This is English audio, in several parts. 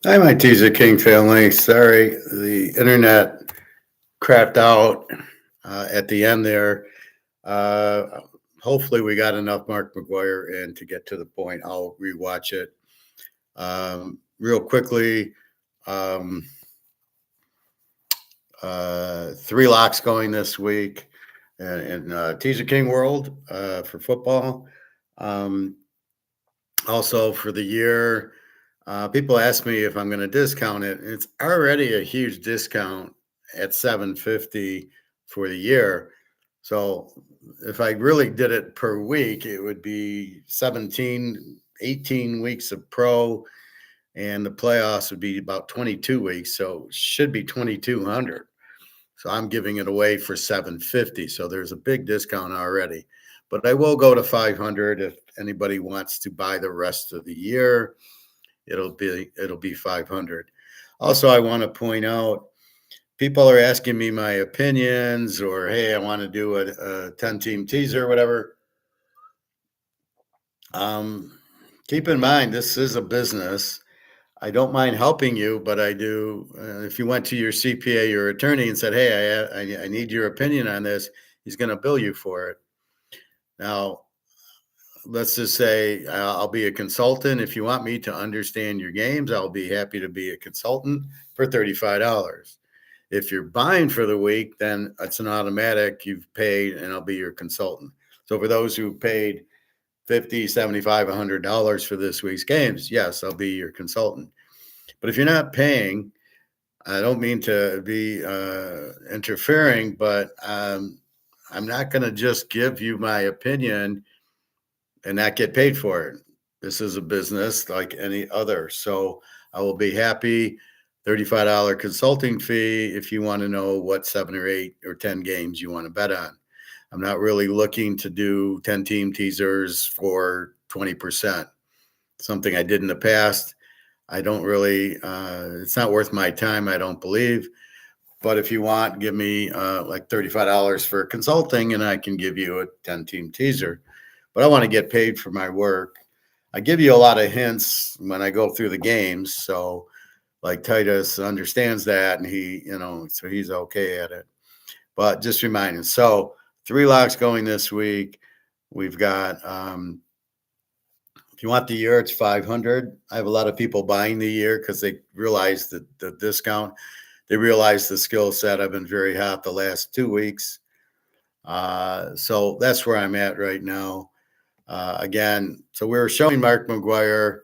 Hi, my Teaserking family. Sorry, the internet crapped out at the end there. Uh, Hopefully, we got enough Mark McGuire in to get to the point. I'll rewatch it real quickly. Um, Three locks going this week in Teaser King World for football. Um, Also for the year, people ask me if I'm going to discount it. It's already a huge discount at 750 for the year. So if I really did it per week, it would be 17, 18 weeks of pro, and the playoffs would be about 22 weeks. So it should be 2,200. So I'm giving it away for 750. So there's a big discount already. But I will go to 500 if anybody wants to buy the rest of the year. It'll be 500. Also, I want to point out people are asking me my opinions, or hey, I want to do a 10 team teaser or whatever. Um, Keep in mind this is a business. I don't mind helping you, but I do. If you went to your CPA, your attorney, and said, "Hey, I need your opinion on this," he's going to bill you for it. Now, let's just say I'll be a consultant. If you want me to understand your games, I'll be happy to be a consultant for $35. If you're buying for the week, then it's an automatic. You've paid, and I'll be your consultant. So for those who paid 50, 75, $100 for this week's games, yes, I'll be your consultant. But if you're not paying, I don't mean to be interfering, but I'm not going to just give you my opinion and not get paid for it. This is a business like any other. So I will be happy. $35 consulting fee if you want to know what 7 or 8 or 10 games you want to bet on. I'm not really looking to do 10 team teasers for 20%. Something I did in the past. I don't really, it's not worth my time, I don't believe. But if you want, give me like $35 for consulting and I can give you a 10 team teaser. But I want to get paid for my work. I give you a lot of hints when I go through the games. So, like Titus understands that and so he's okay at it. But just remind him. So, 3 locks going this week. We've got if you want the year, it's 500. I have a lot of people buying the year because they realize the discount. They realize the skill set. I've been very hot the last 2 weeks. So that's where I'm at right now. Again, so we were showing Mark McGuire,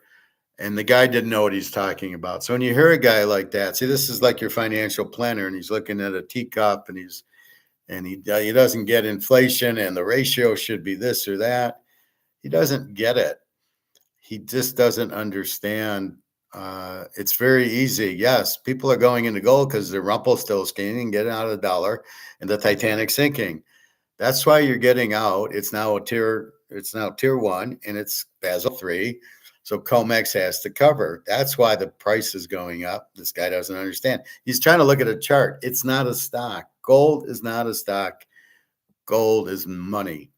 and the guy didn't know what he's talking about. So when you hear a guy like that, see, this is like your financial planner, and he's looking at a teacup, and he doesn't get inflation, and the ratio should be this or that. He doesn't get it. He just doesn't understand. It's very easy. Yes, people are going into gold because the Rumpelstiltskin and getting out of the dollar, and the Titanic sinking. That's why you're getting out. It's now tier one, and it's Basel III. So Comex has to cover. That's why the price is going up. This guy doesn't understand. He's trying to look at a chart. It's not a stock. Gold is not a stock. Gold is money.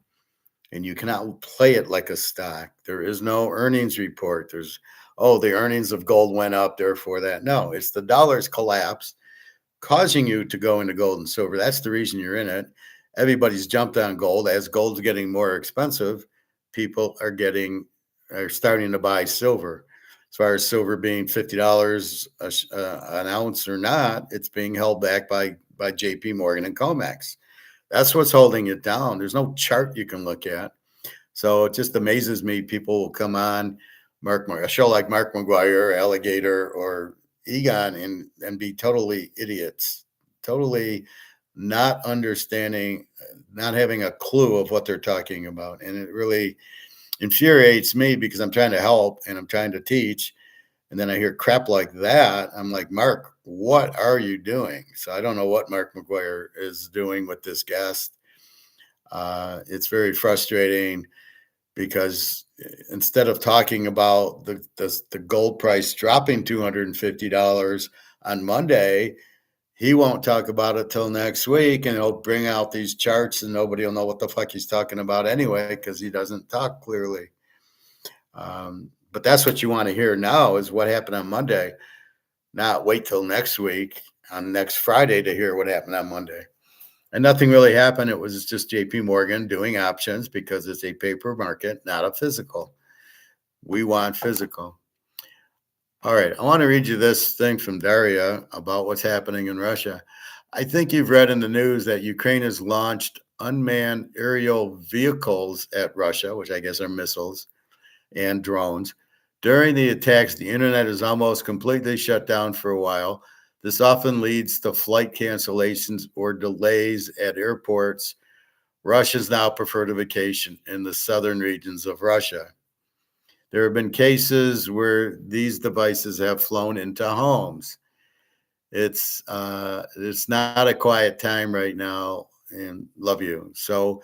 And you cannot play it like a stock. There is no earnings report. The earnings of gold went up, therefore that. No, it's the dollar's collapse causing you to go into gold and silver. That's the reason you're in it. Everybody's jumped on gold. As gold's getting more expensive, people are starting to buy silver. As far as silver being $50 an ounce or not, it's being held back by J.P. Morgan and Comex. That's what's holding it down. There's no chart you can look at. So it just amazes me. People will come on a show like Mark McGuire, Alligator, or Egon and be totally idiots, totally not understanding, not having a clue of what they're talking about. And it really infuriates me because I'm trying to help and I'm trying to teach. And then I hear crap like that. I'm like, Mark, what are you doing? So I don't know what Mark McGuire is doing with this guest. It's very frustrating because instead of talking about the gold price dropping $250 on Monday, he won't talk about it till next week, and he'll bring out these charts, and nobody will know what the fuck he's talking about anyway because he doesn't talk clearly. But that's what you want to hear now is what happened on Monday. not wait till next week on next Friday to hear what happened on Monday. And nothing really happened. It was just JP Morgan doing options because it's a paper market, not a physical. We want physical. All right. I want to read you this thing from Daria about what's happening in Russia. I think you've read in the news that Ukraine has launched unmanned aerial vehicles at Russia, which I guess are missiles and drones. During the attacks, the internet is almost completely shut down for a while. This often leads to flight cancellations or delays at airports. Russians now prefer to vacation in the southern regions of Russia. There have been cases where these devices have flown into homes. It's not a quiet time right now, and love you. So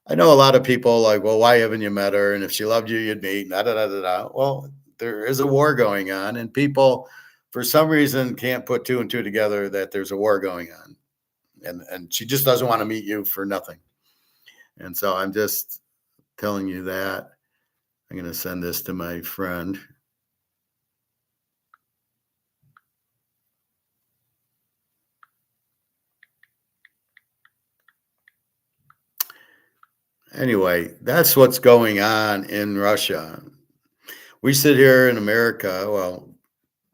I know a lot of people like, well, why haven't you met her? And if she loved you, you'd meet. Da, da, da, da, da. Well, there is a war going on, and people, for some reason, can't put two and two together that there's a war going on, and she just doesn't want to meet you for nothing. And so I'm just telling you that. I'm going to send this to my friend. Anyway, that's what's going on in Russia. We sit here in America, well,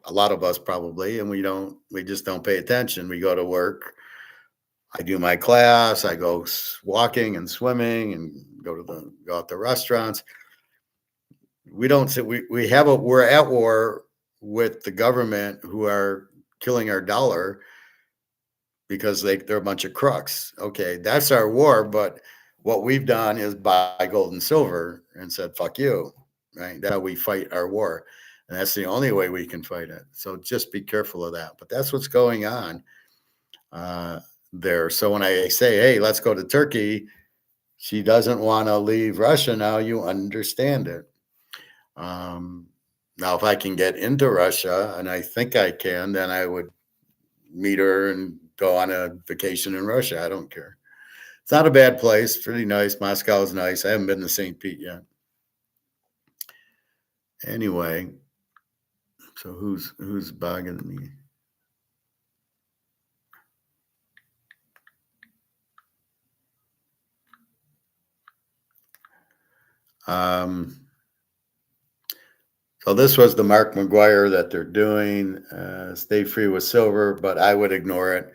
a lot of us probably, and we just don't pay attention. We go to work. I do my class. I go walking and swimming and go out to restaurants. We don't sit. We're at war with the government who are killing our dollar because they're a bunch of crooks. Okay, that's our war. But what we've done is buy gold and silver and said, fuck you, right? That's how we fight our war. And that's the only way we can fight it. So just be careful of that. But that's what's going on there. So when I say, hey, let's go to Turkey, she doesn't want to leave Russia now. You understand it. Now, if I can get into Russia, and I think I can, then I would meet her and go on a vacation in Russia. I don't care. It's not a bad place. Pretty nice. Moscow is nice. I haven't been to St. Pete yet. Anyway, so who's bugging me? So this was the Mark McGuire that they're doing. Stay free with silver, but I would ignore it.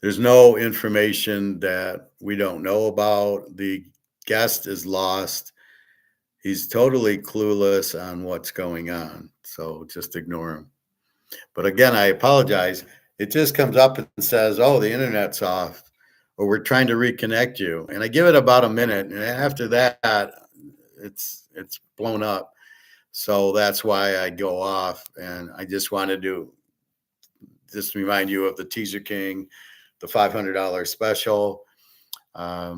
There's no information that we don't know about. The guest is lost. He's totally clueless on what's going on. So just ignore him. But again, I apologize. It just comes up and says, oh, the internet's off, or we're trying to reconnect you. And I give it about a minute. And after that, it's blown up. So that's why I go off. And I just wanted to just remind you of the Teaserking, the $500 special, the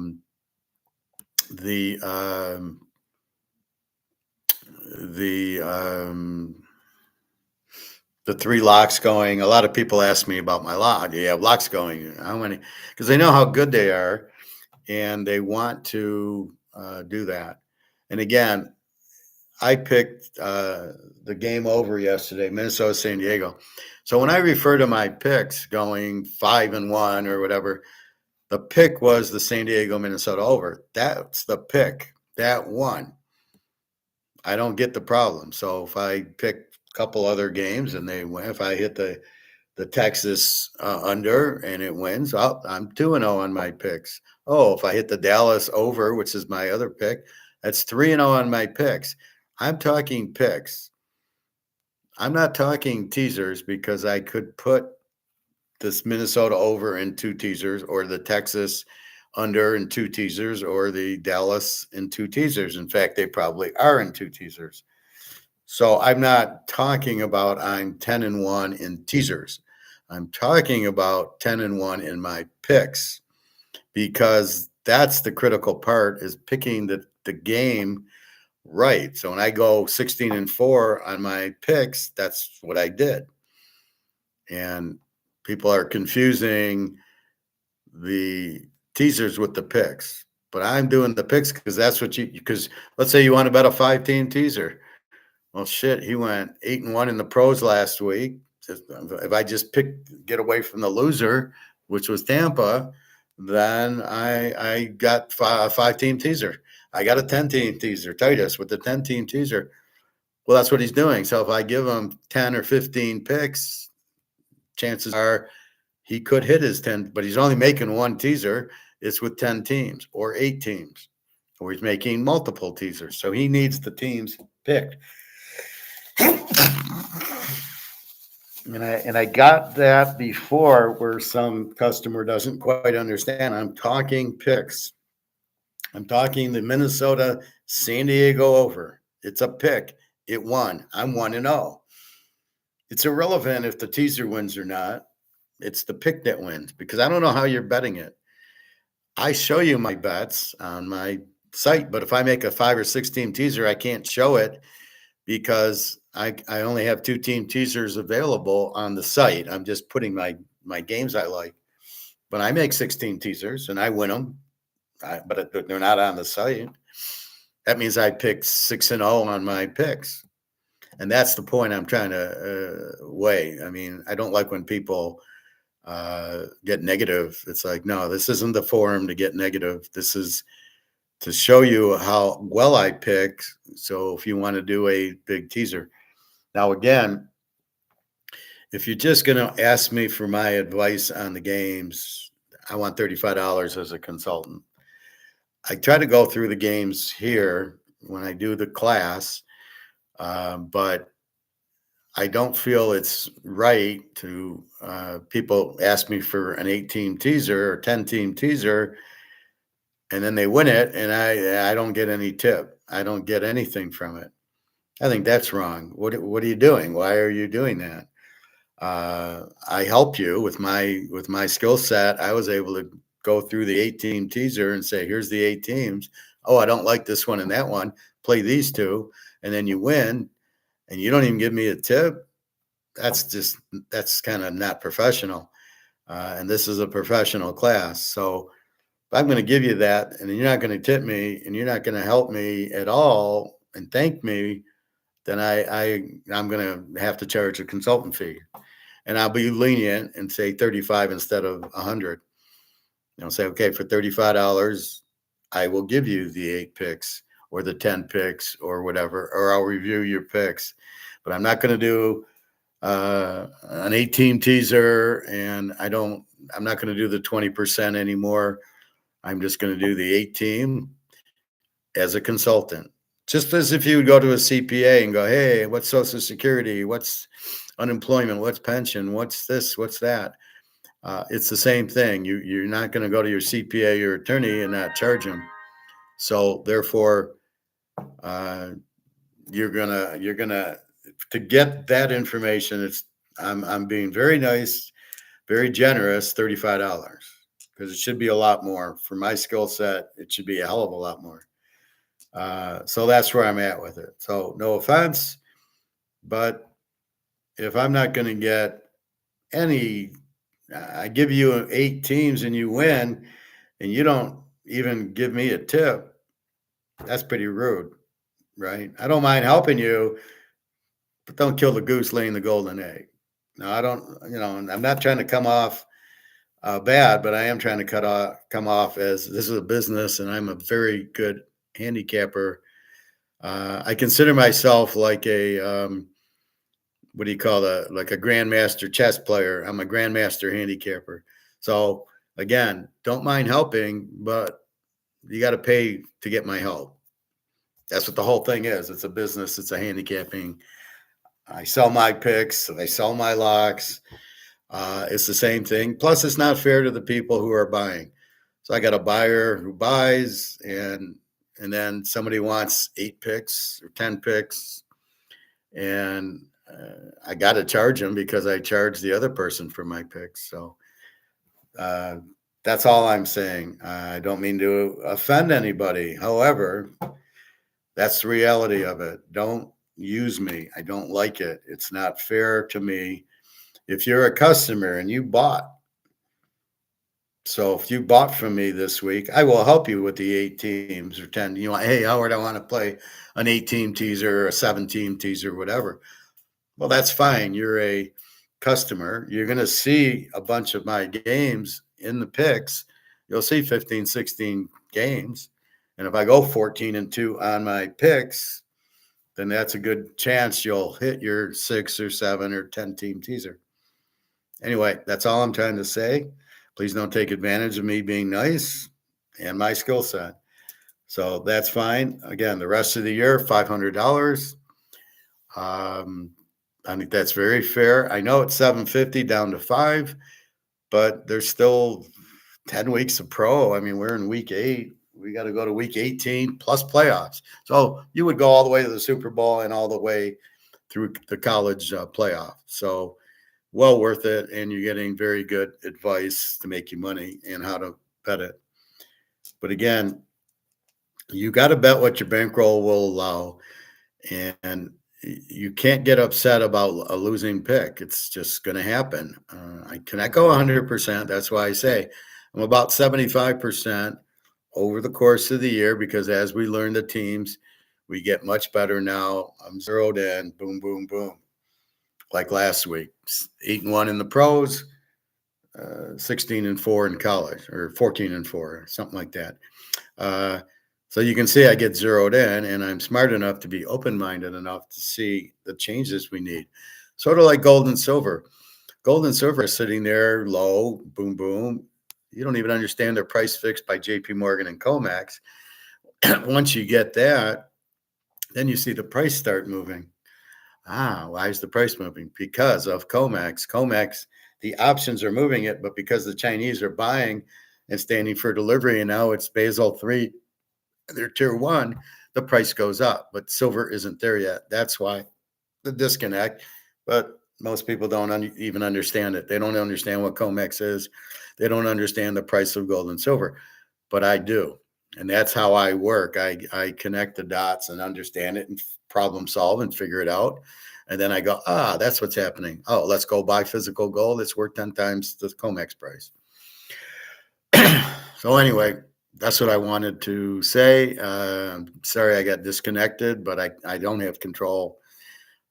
three locks going. A lot of people ask me about my lock. Do you have locks going? How many? Because they know how good they are, and they want to do that. And again, I picked the game over yesterday, Minnesota, San Diego. So when I refer to my picks going 5-1 or whatever, the pick was the San Diego, Minnesota over. That's the pick. That won. I don't get the problem. So if I pick a couple other games and they win, if I hit the Texas under and it wins, I'm 2-0 on my picks. Oh, if I hit the Dallas over, which is my other pick, that's 3-0 on my picks. I'm talking picks. I'm not talking teasers because I could put this Minnesota over in 2 teasers, or the Texas under in 2 teasers, or the Dallas in 2 teasers. In fact, they probably are in 2 teasers. So I'm not talking about I'm 10-1 in teasers. I'm talking about 10-1 in my picks, because that's the critical part, is picking the game right. So when I go 16-4 on my picks, that's what I did. And people are confusing the teasers with the picks, but I'm doing the picks because that's what because let's say you want to bet a 5-team teaser. Well, shit, he went 8-1 in the pros last week. If I just get away from the loser, which was Tampa, then I got a 5-team teaser. I got a 10-team teaser, Titus with the 10-team teaser. Well, that's what he's doing. So if I give him 10 or 15 picks, chances are he could hit his 10, but he's only making one teaser. It's with 10 teams or 8 teams, or he's making multiple teasers. So he needs the teams picked. And I got that before, where some customer doesn't quite understand. I'm talking picks. I'm talking the Minnesota San Diego over. It's a pick. It won. I'm 1-0. It's irrelevant if the teaser wins or not. It's the pick that wins, because I don't know how you're betting it. I show you my bets on my site, but if I make a 5 or 6 team teaser, I can't show it because I only have 2-team teasers available on the site. I'm just putting my games I like, but I make 16 teasers and I win them, but they're not on the site. That means I picked 6-0 on my picks. And that's the point I'm trying to weigh. I mean, I don't like when people get negative. It's like, no, this isn't the forum to get negative. This is to show you how well I pick. So if you want to do a big teaser. Now, again, if you're just going to ask me for my advice on the games, I want $35 as a consultant. I try to go through the games here when I do the class, but I don't feel it's right to people ask me for an 8-team teaser or 10-team teaser, and then they win it, and I don't get any tip. I don't get anything from it. I think that's wrong. What are you doing? Why are you doing that? I help you with my skill set. I was able to go through the 8-team teaser and say, here's the 8 teams. Oh, I don't like this one and that one. Play these 2, and then you win, and you don't even give me a tip. That's kind of not professional. And this is a professional class. So if I'm going to give you that and you're not going to tip me and you're not going to help me at all and thank me, then I'm going to have to charge a consultant fee. And I'll be lenient and say 35 instead of 100. Say, okay, for $35, I will give you the 8 picks or the 10 picks or whatever, or I'll review your picks. But I'm not going to do an 8-team teaser, and I'm not going to do the 20% anymore. I'm just going to do the 8-team as a consultant. Just as if you would go to a CPA and go, hey, what's Social Security? What's unemployment? What's pension? What's this? What's that? It's the same thing. You're not going to go to your CPA, your attorney, and not charge them. So therefore, you're gonna to get that information. I'm being very nice, very generous. $35, because it should be a lot more for my skill set. It should be a hell of a lot more. So that's where I'm at with it. So no offense, but if I'm not going to get any, I give you 8 teams and you win, and you don't even give me a tip, that's pretty rude, right? I don't mind helping you, but don't kill the goose laying the golden egg. No, I don't, I'm not trying to come off bad, but I am trying to come off as this is a business and I'm a very good handicapper. I consider myself like what do you call that? Like a grandmaster chess player. I'm a grandmaster handicapper. So again, don't mind helping, but you got to pay to get my help. That's what the whole thing is. It's a business. It's a handicapping. I sell my picks. I sell my locks. It's the same thing. Plus, it's not fair to the people who are buying. So I got a buyer who buys, and then somebody wants 8 picks or 10 picks, and I got to charge them because I charge the other person for my picks. So that's all I'm saying. I don't mean to offend anybody. However, that's the reality of it. Don't use me. I don't like it. It's not fair to me. If you're a customer and you bought, so if you bought from me this week, I will help you with the 8 teams or 10. Hey, Howard, I want to play an 8-team teaser or a 7-team teaser, whatever. Well, that's fine. You're a customer, you're going to see a bunch of my games in the picks. You'll see 15, 16 games. And if I go 14-2 on my picks, then that's a good chance you'll hit your 6 or 7 or 10 team teaser. Anyway, that's all I'm trying to say. Please don't take advantage of me being nice and my skill set. So that's fine. Again, the rest of the year, $500. I think that's very fair. I know it's 750 down to 5, but there's still 10 weeks of pro. I mean, we're in week 8. We got to go to week 18 plus playoffs. So you would go all the way to the Super Bowl and all the way through the college playoff. So well worth it. And you're getting very good advice to make you money and how to bet it. But again, you got to bet what your bankroll will allow. And you can't get upset about a losing pick. It's just going to happen. I cannot go 100%. That's why I say I'm about 75% over the course of the year, because as we learn the teams, we get much better now. I'm zeroed in, boom, boom, boom. Like last week, 8-1 in the pros, 16-4 in college, or 14-4, something like that. So you can see I get zeroed in, and I'm smart enough to be open-minded enough to see the changes we need. Sort of like gold and silver. Gold and silver is sitting there low, boom, boom. You don't even understand their price fixed by JP Morgan and COMEX. Once you get that, then you see the price start moving. Why is the price moving? Because of COMEX. COMEX, the options are moving it, but because the Chinese are buying and standing for delivery, and now it's Basel 3, they're tier 1, the price goes up, but silver isn't there yet. That's why the disconnect. But most people don't even understand it. They don't understand what COMEX is. They don't understand the price of gold and silver, but I do. And that's how I work. I connect the dots and understand it and problem solve and figure it out. And then I go, that's what's happening. Oh, let's go buy physical gold. It's worth 10 times the COMEX price. So anyway, that's what I wanted to say. Sorry I got disconnected, but I don't have control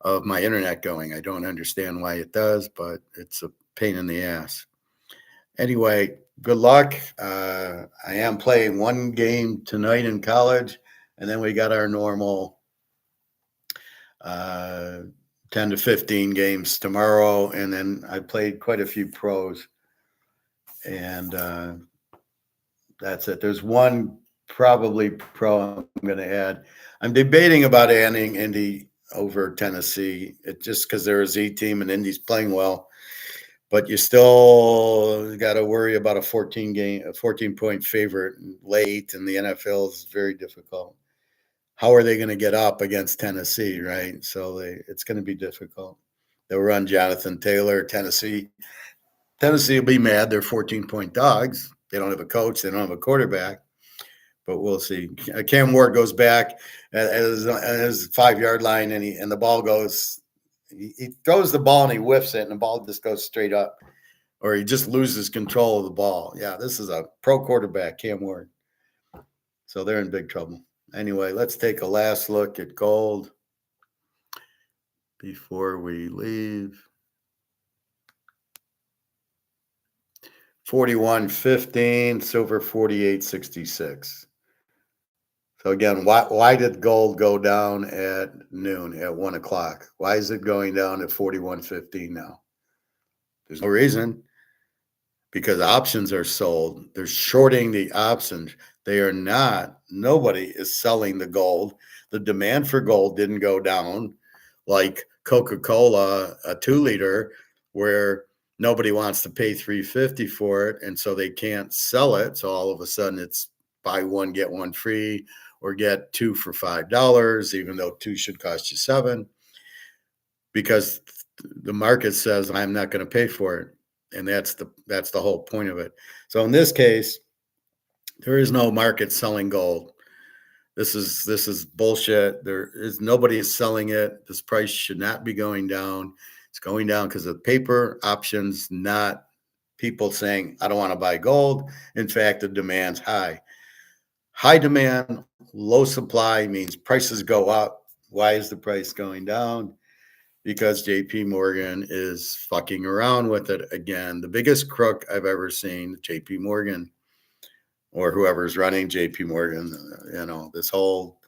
of my internet going. I don't understand why it does, but it's a pain in the ass. Anyway, good luck. I am playing one game tonight in college, and then we got our normal 10 to 15 games tomorrow, and then I played quite a few pros, and that's it. There's one probably pro I'm going to add. I'm debating about adding Indy over Tennessee. It just because they're a Z team and Indy's playing well, but you still got to worry about a 14-point favorite late, and the NFL is very difficult. How are they going to get up against Tennessee, right? So it's going to be difficult. They'll run Jonathan Taylor, Tennessee. Tennessee will be mad. They're 14-point dogs. They don't have a coach. They don't have a quarterback. But we'll see. Cam Ward goes back at his 5-yard line, and the ball goes. He throws the ball and he whiffs it, and the ball just goes straight up, or he just loses control of the ball. Yeah, this is a pro quarterback, Cam Ward. So they're in big trouble. Anyway, let's take a last look at gold before we leave. 41.15, silver 48.66. So again, why did gold go down at noon, at 1 o'clock? Why is it going down at 41.15 now? There's no reason. Because options are sold. They're shorting the options. They are not. Nobody is selling the gold. The demand for gold didn't go down like Coca-Cola, a 2-liter, where nobody wants to pay $3.50 for it, and so they can't sell it. So all of a sudden it's buy one, get one free, or get 2 for $5, even though 2 should cost you $7, because the market says I'm not going to pay for it. And that's the whole point of it. So in this case, there is no market selling gold. This is bullshit. Nobody is selling it. This price should not be going down. It's going down because of paper options, not people saying, I don't want to buy gold. In fact, the demand's high. High demand, low supply means prices go up. Why is the price going down? because JP Morgan is fucking around with it again. The biggest crook I've ever seen, JP Morgan or whoever's running JP Morgan, this whole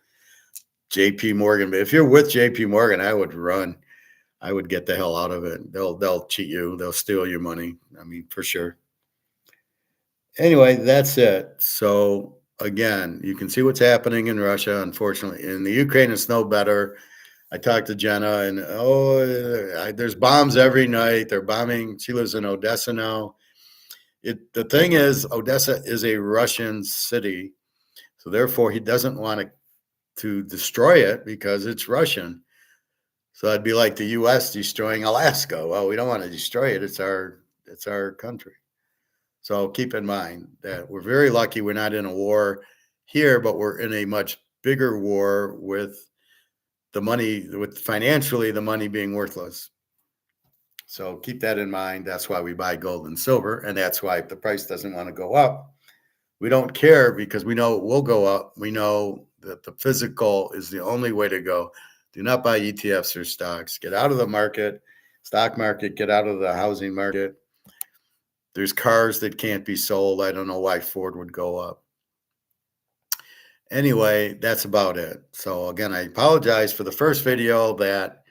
JP Morgan. But if you're with JP Morgan, I would run. I would get the hell out of it. They'll cheat you. They'll steal your money. I mean, for sure. Anyway, that's it. So again, you can see what's happening in Russia. Unfortunately, in the Ukraine, it's no better. I talked to Jenna, and there's bombs every night. They're bombing. She lives in Odessa now. The thing is, Odessa is a Russian city, so therefore he doesn't want to destroy it because it's Russian. So that'd be like the U.S. destroying Alaska. Well, we don't want to destroy it. It's our country. So keep in mind that we're very lucky we're not in a war here, but we're in a much bigger war with the money, with financially the money being worthless. So keep that in mind. That's why we buy gold and silver. And that's why if the price doesn't want to go up, we don't care because we know it will go up. We know that the physical is the only way to go. Do not buy ETFs or stocks. Get out of the market, stock market, get out of the housing market. There's cars that can't be sold. I don't know why Ford would go up. Anyway, that's about it. So again, I apologize for the first video that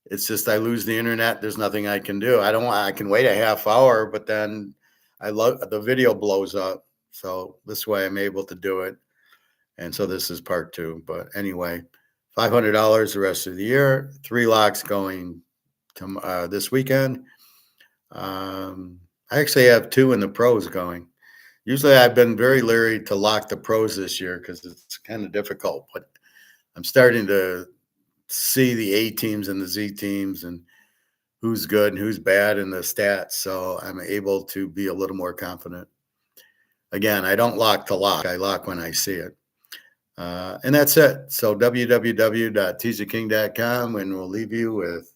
it's just I lose the internet. There's nothing I can do. I can wait a half hour, but then the video blows up. So this way I'm able to do it. And so this is part 2. But anyway, $500 the rest of the year, 3 locks going this weekend. I actually have 2 in the pros going. Usually I've been very leery to lock the pros this year because it's kind of difficult, but I'm starting to see the A teams and the Z teams and who's good and who's bad in the stats. So I'm able to be a little more confident. Again, I don't lock to lock. I lock when I see it. And that's it. So www.teaserking.com, and we'll leave you with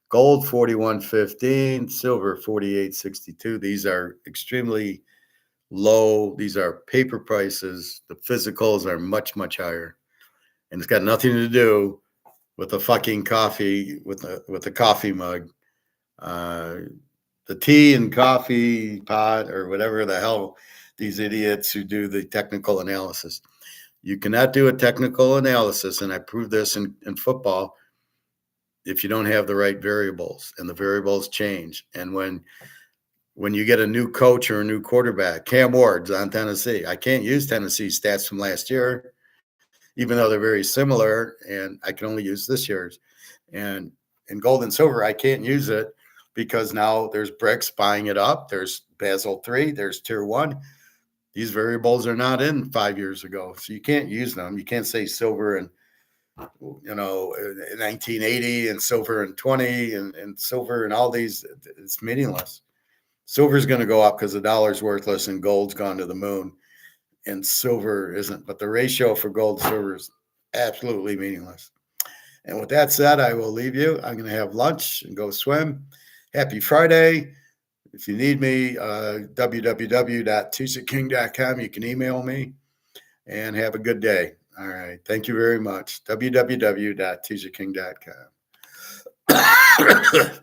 gold 41.15, silver 48.62. These are extremely low. These are paper prices. The physicals are much, much higher. And it's got nothing to do with the fucking coffee, with the coffee mug. The tea and coffee pot or whatever the hell these idiots who do the technical analysis. You cannot do a technical analysis, and I proved this in football, if you don't have the right variables, and the variables change. And when you get a new coach or a new quarterback, Cam Ward's on Tennessee, I can't use Tennessee stats from last year, even though they're very similar, and I can only use this year's. And in gold and silver, I can't use it because now there's BRICS buying it up. There's Basel III, there's Tier 1. These variables are not in 5 years ago, so you can't use them. You can't say silver in 1980 and silver in 20 and silver and all these. It's meaningless. Silver is going to go up because the dollar's worthless and gold's gone to the moon, and silver isn't. But the ratio for gold to silver is absolutely meaningless. And with that said, I will leave you. I'm going to have lunch and go swim. Happy Friday. If you need me, www.teaserking.com. You can email me, and have a good day. All right. Thank you very much. www.teaserking.com.